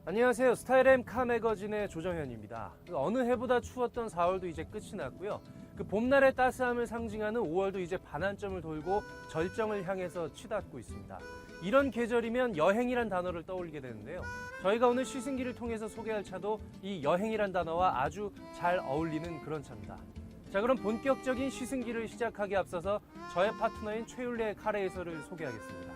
안녕하세요. 스타일M 카 매거진의 조정현입니다. 어느 해보다 추웠던 4월도 이제 끝이 났고요. 그 봄날의 따스함을 상징하는 5월도 이제 반환점을 돌고 절정을 향해서 치닫고 있습니다. 이런 계절이면 여행이란 단어를 떠올리게 되는데요. 저희가 오늘 시승기를 통해서 소개할 차도 이 여행이란 단어와 아주 잘 어울리는 그런 차입니다. 자, 그럼 본격적인 시승기를 시작하기 앞서서 저의 파트너인 최율래 카레이서를 소개하겠습니다.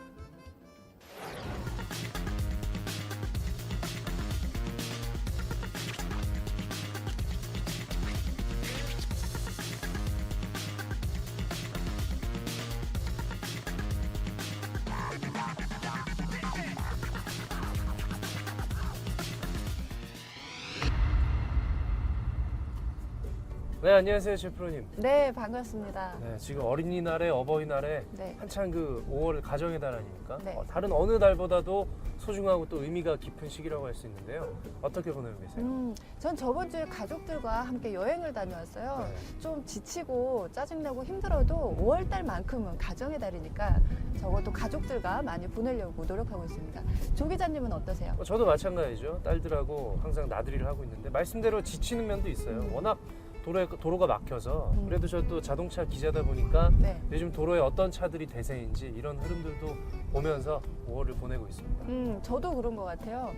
네, 안녕하세요, 제프로님. 네, 반갑습니다. 네, 지금 어린이날에 어버이날에 네. 한창 그 5월 가정의 달 아닙니까? 네. 다른 어느 달보다도 소중하고 또 의미가 깊은 시기라고 할 수 있는데요. 어떻게 보내고 계세요? 전 저번 주에 가족들과 함께 여행을 다녀왔어요. 네. 좀 지치고 짜증나고 힘들어도 5월 달만큼은 가정의 달이니까 적어도 가족들과 많이 보내려고 노력하고 있습니다. 조 기자님은 어떠세요? 저도 마찬가지죠. 딸들하고 항상 나들이를 하고 있는데 말씀대로 지치는 면도 있어요. 워낙 도로가 막혀서 그래도 저 또 자동차 기자다 보니까 네. 요즘 도로에 어떤 차들이 대세인지 이런 흐름들도 보면서 5월을 보내고 있습니다. 저도 그런 것 같아요.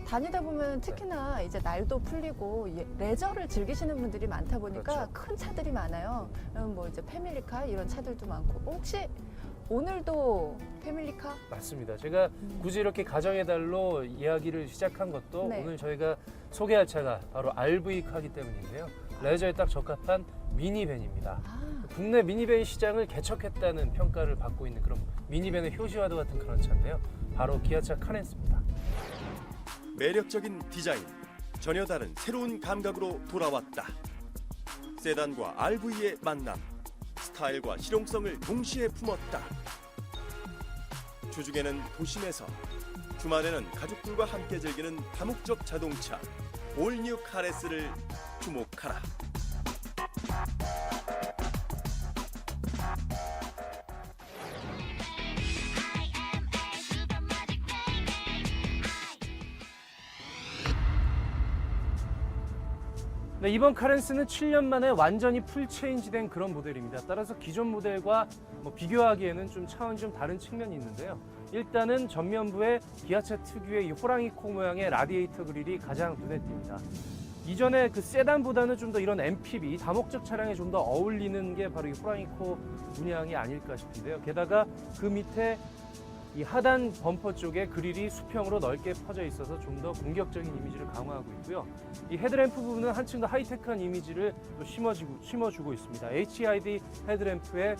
다니다 보면 특히나 이제 날도 풀리고 레저를 즐기시는 분들이 많다 보니까 그렇죠. 큰 차들이 많아요. 뭐 이제 패밀리카 이런 차들도 많고 혹시 오늘도 패밀리카? 맞습니다. 제가 굳이 이렇게 가정의 달로 이야기를 시작한 것도 네. 오늘 저희가 소개할 차가 바로 RV카이기 때문인데요. 레저에 딱 적합한 미니밴입니다. 국내 미니밴 시장을 개척했다는 평가를 받고 있는 그런 미니밴의 효시와도 같은 그런 차인데요. 바로 기아차 카렌스입니다. 매력적인 디자인, 전혀 다른 새로운 감각으로 돌아왔다. 세단과 RV의 만남, 스타일과 실용성을 동시에 품었다. 주중에는 도심에서, 주말에는 가족들과 함께 즐기는 다목적 자동차 올뉴 카레스를 주목하라. 네, 이번 카렌스는 7년 만에 완전히 풀 체인지된 그런 모델입니다. 따라서 기존 모델과 비교하기에는 좀 차원이 좀 다른 측면이 있는데요. 일단은 전면부에 기아차 특유의 이 호랑이 코 모양의 라디에이터 그릴이 가장 눈에 띕니다. 이전에 그 세단보다는 좀 더 이런 MPV, 다목적 차량에 좀 더 어울리는 게 바로 이 호랑이 코 문양이 아닐까 싶은데요. 게다가 그 밑에 이 하단 범퍼 쪽에 그릴이 수평으로 넓게 퍼져 있어서 좀 더 공격적인 이미지를 강화하고 있고요. 이 헤드램프 부분은 한층 더 하이테크한 이미지를 또 심어주고 있습니다. HID 헤드램프에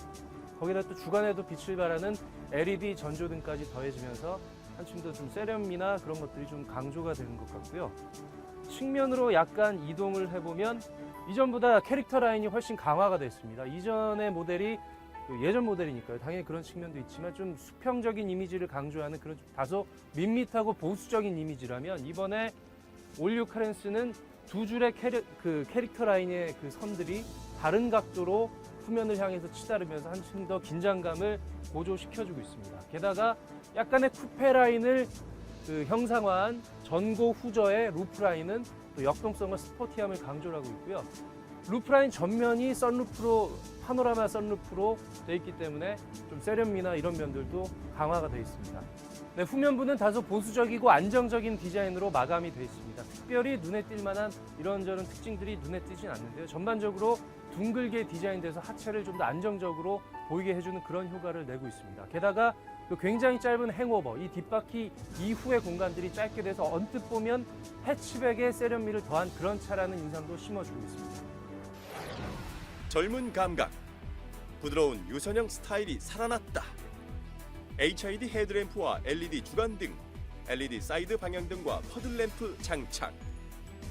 거기다 또 주간에도 빛을 발하는 LED 전조등까지 더해지면서 한층 더 좀 세련미나 그런 것들이 좀 강조가 되는 것 같고요. 측면으로 약간 이동을 해보면 이전보다 캐릭터 라인이 훨씬 강화가 됐습니다. 이전의 모델이 예전 모델이니까요. 당연히 그런 측면도 있지만 좀 수평적인 이미지를 강조하는 그런 좀 다소 밋밋하고 보수적인 이미지라면 이번에 올뉴 카렌스는 두 줄의 캐릭터 라인의 그 선들이 다른 각도로 후면을 향해서 치다르면서 한층 더 긴장감을 고조시켜주고 있습니다. 게다가 약간의 쿠페 라인을 형상화한 전고 후저의 루프 라인은 또 역동성과 스포티함을 강조를 하고 있고요. 루프라인 전면이 선루프로 파노라마 선루프로 되어 있기 때문에 좀 세련미나 이런 면들도 강화가 되어 있습니다. 네, 후면부는 다소 보수적이고 안정적인 디자인으로 마감이 되어 있습니다. 특별히 눈에 띌 만한 이런저런 특징들이 눈에 띄진 않는데요. 전반적으로 둥글게 디자인돼서 하체를 좀 더 안정적으로 보이게 해주는 그런 효과를 내고 있습니다. 게다가 굉장히 짧은 행오버, 이 뒷바퀴 이후의 공간들이 짧게 돼서 언뜻 보면 해치백의 세련미를 더한 그런 차라는 인상도 심어주고 있습니다. 젊은 감각, 부드러운 유선형 스타일이 살아났다. HID 헤드램프와 LED 주간등, LED 사이드 방향등과 퍼들램프 장착.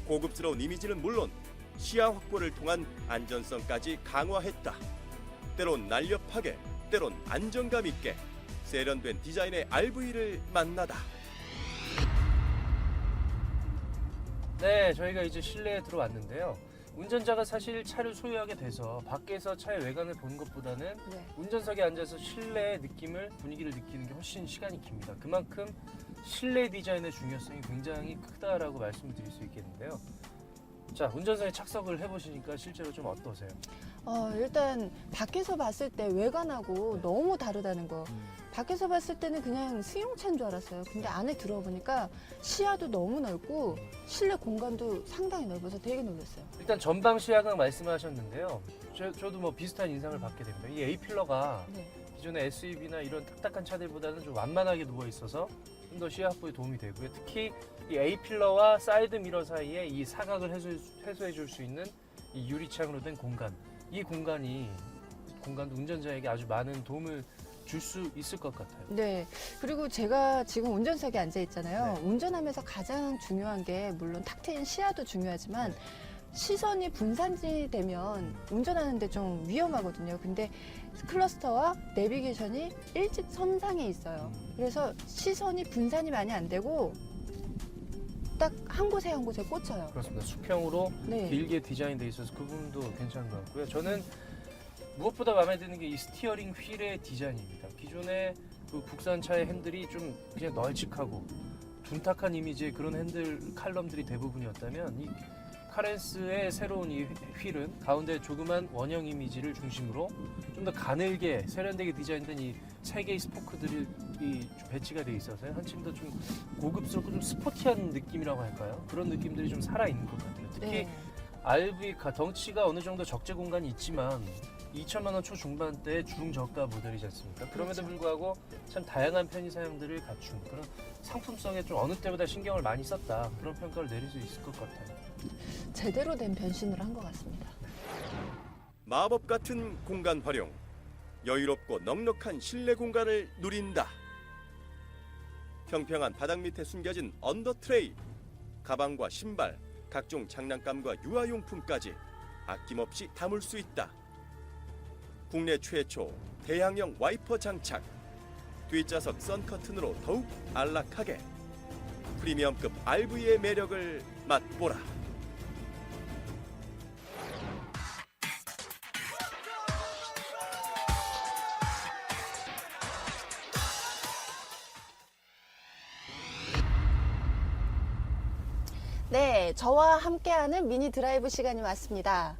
고급스러운 이미지는 물론 시야 확보를 통한 안전성까지 강화했다. 때론 날렵하게, 때론 안정감 있게 세련된 디자인의 RV를 만나다. 네, 저희가 이제 실내에 들어왔는데요. 운전자가 사실 차를 소유하게 돼서 밖에서 차의 외관을 보는 것보다는 네. 운전석에 앉아서 실내의 느낌을, 분위기를 느끼는 게 훨씬 시간이 깁니다. 그만큼 실내 디자인의 중요성이 굉장히 크다라고 말씀을 드릴 수 있겠는데요. 자, 운전석에 착석을 해보시니까 실제로 좀 어떠세요? 일단 밖에서 봤을 때 외관하고 너무 다르다는 거. 밖에서 봤을 때는 그냥 승용차인 줄 알았어요. 근데 안에 들어보니까 시야도 너무 넓고 실내 공간도 상당히 넓어서 되게 놀랐어요. 일단 전방 시야각 말씀하셨는데요. 저도 뭐 비슷한 인상을 받게 됩니다. 이 A필러가 네. 기존의 SUV나 이런 딱딱한 차들보다는 좀 완만하게 누워 있어서 좀 더 시야 확보에 도움이 되고요. 특히 이 A필러와 사이드 미러 사이에 이 사각을 해소해 줄 수 있는 이 유리창으로 된 공간. 이 공간도 운전자에게 아주 많은 도움을 줄 수 있을 것 같아요. 네. 그리고 제가 지금 운전석에 앉아 있잖아요. 네. 운전하면서 가장 중요한 게 물론 탁 트인 시야도 중요하지만 시선이 분산이 되면 운전하는데 좀 위험하거든요. 근데 클러스터와 내비게이션이 일직선상에 있어요. 그래서 시선이 분산이 많이 안 되고 딱 한 곳에 한 곳에 꽂혀요. 그렇습니다. 수평으로 네. 길게 디자인돼 있어서 그 부분도 괜찮은 것 같고요. 저는 무엇보다 마음에 드는 게 이 스티어링 휠의 디자인입니다. 기존의 그 국산차의 핸들이 좀 그냥 널찍하고 둔탁한 이미지의 그런 핸들 칼럼들이 대부분이었다면 이 카렌스의 새로운 이 휠은 가운데 조그만 원형 이미지를 중심으로 좀 더 가늘게 세련되게 디자인된 이 세 개의 스포크들이 좀 배치가 돼 있어서요. 한층 더 좀 고급스럽고 좀 스포티한 느낌이라고 할까요? 그런 느낌들이 좀 살아있는 것 같아요. 특히 네. RV 덩치가 어느 정도 적재 공간이 있지만 2천만 원 초중반대의 중저가 모델이지 않습니까? 그럼에도 그렇죠. 불구하고 참 다양한 편의 사양들을 갖춘 그런 상품성에 좀 어느 때보다 신경을 많이 썼다. 그런 평가를 내릴 수 있을 것 같아요. 제대로 된 변신을 한 것 같습니다. 마법 같은 공간 활용, 여유롭고 넉넉한 실내 공간을 누린다. 평평한 바닥 밑에 숨겨진 언더 트레이, 가방과 신발, 각종 장난감과 유아용품까지 아낌없이 담을 수 있다. 국내 최초 대양형 와이퍼 장착, 뒷좌석 선커튼으로 더욱 안락하게 프리미엄급 RV의 매력을 맛보라. 네, 저와 함께하는 미니 드라이브 시간이 왔습니다.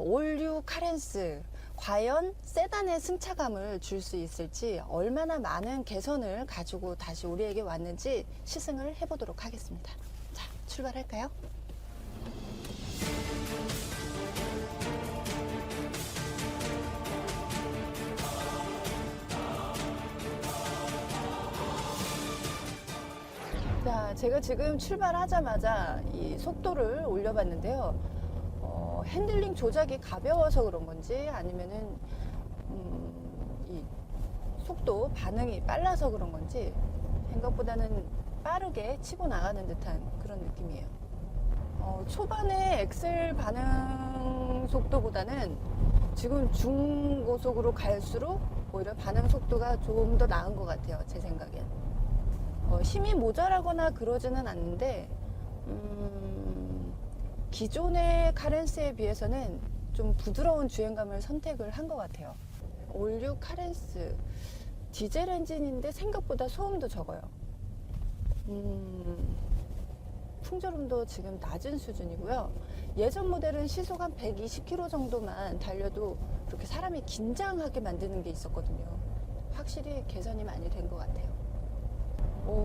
올뉴 카렌스, 과연 세단의 승차감을 줄 수 있을지, 얼마나 많은 개선을 가지고 다시 우리에게 왔는지 시승을 해보도록 하겠습니다. 자, 출발할까요? 자, 제가 지금 출발하자마자 이 속도를 올려봤는데요. 핸들링 조작이 가벼워서 그런 건지 아니면은 이 속도 반응이 빨라서 그런 건지 생각보다는 빠르게 치고 나가는 듯한 그런 느낌이에요. 초반에 엑셀 반응 속도보다는 지금 중고속으로 갈수록 오히려 반응 속도가 좀 더 나은 것 같아요. 제 생각엔. 힘이 모자라거나 그러지는 않는데 기존의 카렌스에 비해서는 좀 부드러운 주행감을 선택을 한 것 같아요. 올뉴 카렌스 디젤 엔진인데 생각보다 소음도 적어요. 풍절음도 지금 낮은 수준이고요. 예전 모델은 시속 한 120km 정도만 달려도 그렇게 사람이 긴장하게 만드는 게 있었거든요. 확실히 개선이 많이 된 것 같아요.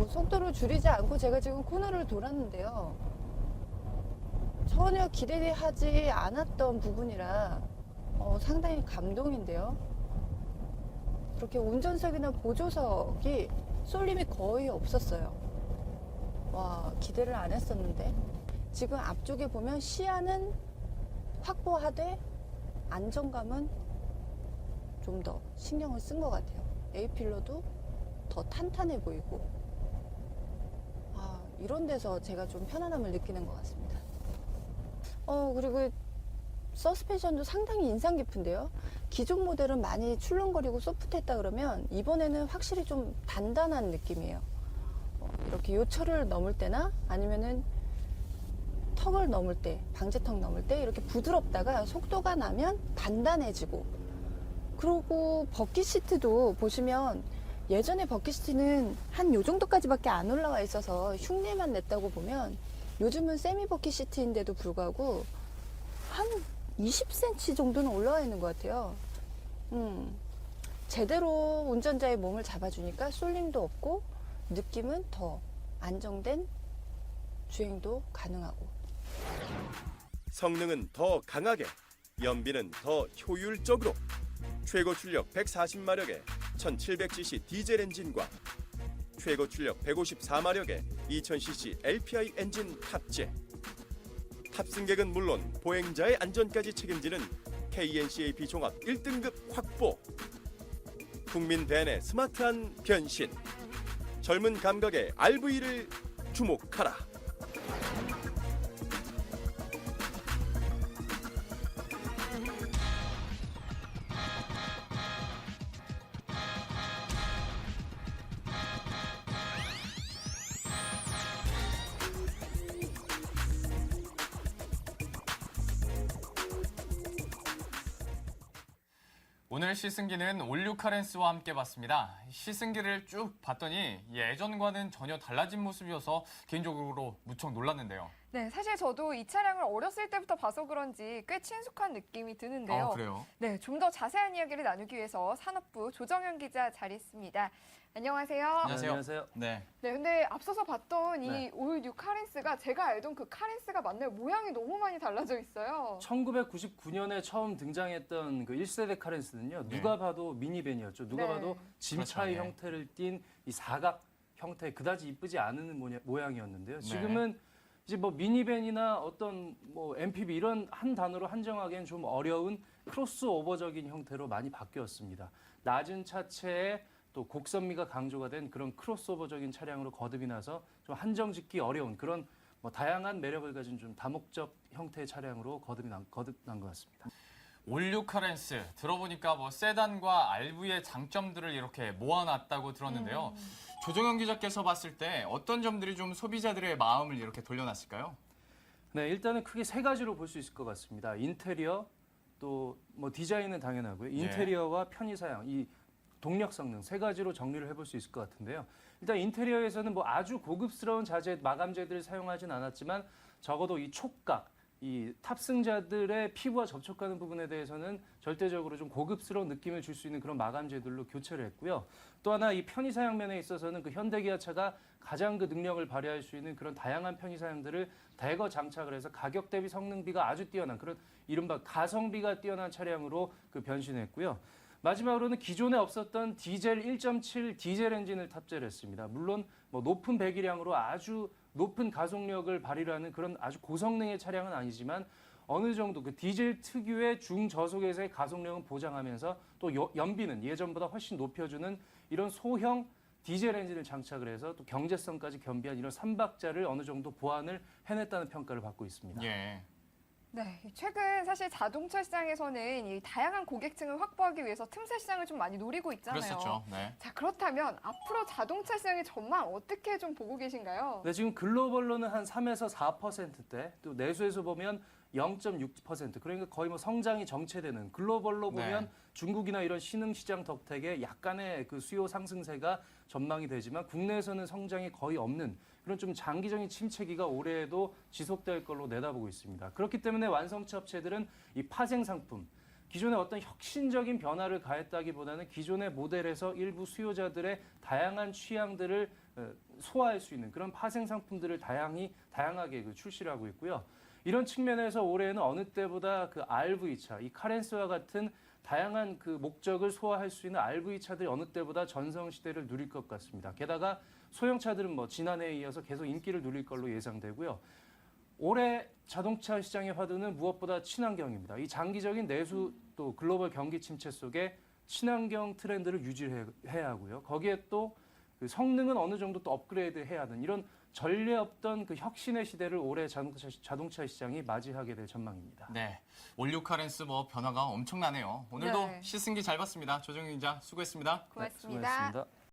속도를 줄이지 않고 제가 지금 코너를 돌았는데요. 전혀 기대하지 않았던 부분이라 상당히 감동인데요. 그렇게 운전석이나 보조석이 쏠림이 거의 없었어요. 와, 기대를 안 했었는데. 지금 앞쪽에 보면 시야는 확보하되 안정감은 좀 더 신경을 쓴 것 같아요. A필러도 더 탄탄해 보이고 이런 데서 제가 좀 편안함을 느끼는 것 같습니다. 그리고 서스펜션도 상당히 인상 깊은데요. 기존 모델은 많이 출렁거리고 소프트했다 그러면 이번에는 확실히 좀 단단한 느낌이에요. 이렇게 요철을 넘을 때나 아니면은 턱을 넘을 때, 방지턱 넘을 때 이렇게 부드럽다가 속도가 나면 단단해지고, 그리고 버킷 시트도 보시면 예전에 버킷 시트는 한 요 정도까지밖에 안 올라와 있어서 흉내만 냈다고 보면 요즘은 세미 버킷 시트인데도 불구하고 한 20cm 정도는 올라와 있는 것 같아요. 제대로 운전자의 몸을 잡아주니까 쏠림도 없고 느낌은 더 안정된 주행도 가능하고. 성능은 더 강하게, 연비는 더 효율적으로. 최고 출력 140마력의 1700cc 디젤 엔진과 최고 출력 154마력의 2000cc LPI 엔진 탑재. 탑승객은 물론 보행자의 안전까지 책임지는 KNCAP 종합 1등급 확보. 국민 밴의 스마트한 변신. 젊은 감각의 RV를 주목하라. 오늘 시승기는 올류 카렌스와 함께 봤습니다. 시승기를 쭉 봤더니 예전과는 전혀 달라진 모습이어서 개인적으로 무척 놀랐는데요. 네, 사실 저도 이 차량을 어렸을 때부터 봐서 그런지 꽤 친숙한 느낌이 드는데요. 그래요? 네, 좀 더 자세한 이야기를 나누기 위해서 산업부 조정현 기자 자리했습니다. 안녕하세요. 안녕하세요. 네. 네, 근데 앞서서 봤던 네. 이 올뉴 카렌스가 제가 알던 그 카렌스가 맞나요? 모양이 너무 많이 달라져 있어요. 1999년에 처음 등장했던 그 1세대 카렌스는요. 네. 누가 봐도 미니밴이었죠. 누가 네. 봐도 짐차의 그렇죠, 네. 형태를 띤 이 사각 형태, 그다지 이쁘지 않은 모양이었는데요. 네. 지금은 이제 뭐 미니밴이나 어떤 뭐 MPV 이런 한 단어로 한정하기엔 좀 어려운 크로스오버적인 형태로 많이 바뀌었습니다. 낮은 차체에 또 곡선미가 강조가 된 그런 크로스오버적인 차량으로 거듭이 나서 좀 한정짓기 어려운 그런 뭐 다양한 매력을 가진 좀 다목적 형태의 차량으로 거듭난 것 같습니다. 올류 카렌스 들어보니까 뭐 세단과 RV의 장점들을 이렇게 모아놨다고 들었는데요. 조정현 기자께서 봤을 때 어떤 점들이 좀 소비자들의 마음을 이렇게 돌려놨을까요? 네, 일단은 크게 세 가지로 볼 수 있을 것 같습니다. 인테리어, 또 뭐 디자인은 당연하고요. 인테리어와 편의 사양, 이 동력 성능 세 가지로 정리를 해볼 수 있을 것 같은데요. 일단 인테리어에서는 뭐 아주 고급스러운 자재, 마감재들을 사용하진 않았지만 적어도 이 촉각, 이 탑승자들의 피부와 접촉하는 부분에 대해서는 절대적으로 좀 고급스러운 느낌을 줄 수 있는 그런 마감재들로 교체를 했고요. 또 하나 이 편의사양 면에 있어서는 그 현대기아차가 가장 그 능력을 발휘할 수 있는 그런 다양한 편의사양들을 대거 장착을 해서 가격 대비 성능비가 아주 뛰어난 그런 이른바 가성비가 뛰어난 차량으로 그 변신했고요. 마지막으로는 기존에 없었던 디젤 1.7 디젤 엔진을 탑재를 했습니다. 물론 뭐 높은 배기량으로 아주 높은 가속력을 발휘하는 그런 아주 고성능의 차량은 아니지만 어느 정도 그 디젤 특유의 중저속에서의 가속력은 보장하면서 또 연비는 예전보다 훨씬 높여주는 이런 소형 디젤 엔진을 장착을 해서 또 경제성까지 겸비한 이런 3박자를 어느 정도 보완을 해냈다는 평가를 받고 있습니다. 예. 네, 최근 사실 자동차 시장에서는 이 다양한 고객층을 확보하기 위해서 틈새 시장을 좀 많이 노리고 있잖아요. 그랬었죠. 네. 자, 그렇다면 앞으로 자동차 시장의 전망 어떻게 좀 보고 계신가요? 네, 지금 글로벌로는 한 3에서 4%대, 또 내수에서 보면 0.6%, 그러니까 거의 뭐 성장이 정체되는 글로벌로 보면 네. 중국이나 이런 신흥 시장 덕택에 약간의 그 수요 상승세가 전망이 되지만 국내에서는 성장이 거의 없는 그런 좀 장기적인 침체기가 올해에도 지속될 걸로 내다보고 있습니다. 그렇기 때문에 완성차 업체들은 이 파생 상품, 기존의 어떤 혁신적인 변화를 가했다기보다는 기존의 모델에서 일부 수요자들의 다양한 취향들을 소화할 수 있는 그런 파생 상품들을 다양하게 그 출시를 하고 있고요. 이런 측면에서 올해는 어느 때보다 그 RV차, 이 카렌스와 같은 다양한 그 목적을 소화할 수 있는 RV차들이 어느 때보다 전성시대를 누릴 것 같습니다. 게다가 소형차들은 뭐 지난해에 이어서 계속 인기를 누릴 걸로 예상되고요. 올해 자동차 시장의 화두는 무엇보다 친환경입니다. 이 장기적인 내수 또 글로벌 경기 침체 속에 친환경 트렌드를 유지해야 하고요. 거기에 또 그 성능은 어느 정도 또 업그레이드해야 하는 이런 전례 없던 그 혁신의 시대를 올해 자동차 시장이 맞이하게 될 전망입니다. 네. 올류 카렌스 뭐 변화가 엄청나네요. 오늘도 네. 시승기 잘 봤습니다. 조정현 기자 수고했습니다. 고맙습니다. 네, 수고하셨습니다.